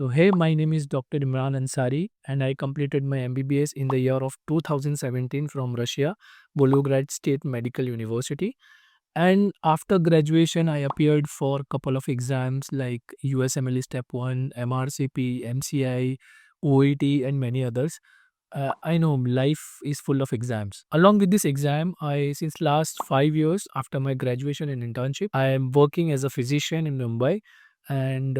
So, hey, my name is Dr. Imran Ansari, and I completed my MBBS in the year of 2017 from Russia, Volgograd State Medical University. And after graduation, I appeared for a couple of exams like USMLE Step 1, MRCP, MCI, OET, and many others. I know life is full of exams. Along with this exam, since last 5 years after my graduation and internship, I am working as a physician in Mumbai. And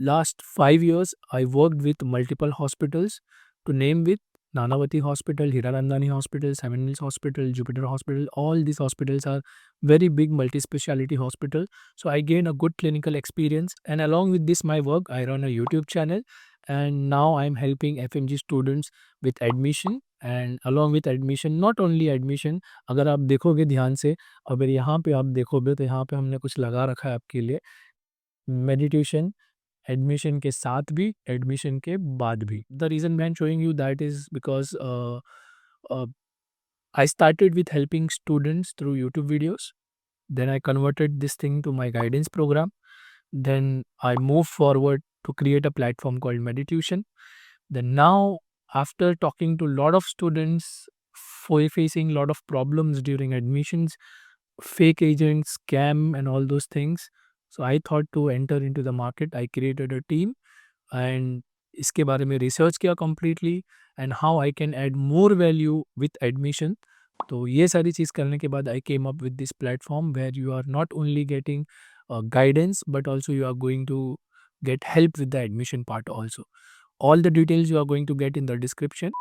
last 5 years, I worked with multiple hospitals, to name with Nanavati Hospital, Hiranandani Hospital, Seven Mills Hospital, Jupiter Hospital. All these hospitals are very big multi-speciality hospital. So I gained a good clinical experience. And along with this, my work, I run a YouTube channel. And now I'm helping FMG students with admission. And along with admission, not only admission, अगर आप देखोगे ध्यान से, अगर यहाँ पे आप देखोगे तो यहाँ पे हमने कुछ लगा रखा है आपके लिए, मेडिटेशन एडमिशन के साथ भी, एडमिशन के बाद भी. द रीज़न मैं showing you that is because I started with helping students through YouTube videos. Then I converted this thing to my guidance program. Then I moved forward to create a platform called Medituition. Then now, after talking to a lot of students facing a lot of problems during admissions, fake agents, scam, and all those things, so I thought to enter into the market. I created a team and इसके बारे में research किया completely and how I can add more value with admission. तो ये सारी चीज़ करने के बाद I came up with this platform where you are not only getting guidance but also you are going to get help with the admission part also. All the details you are going to get in the description.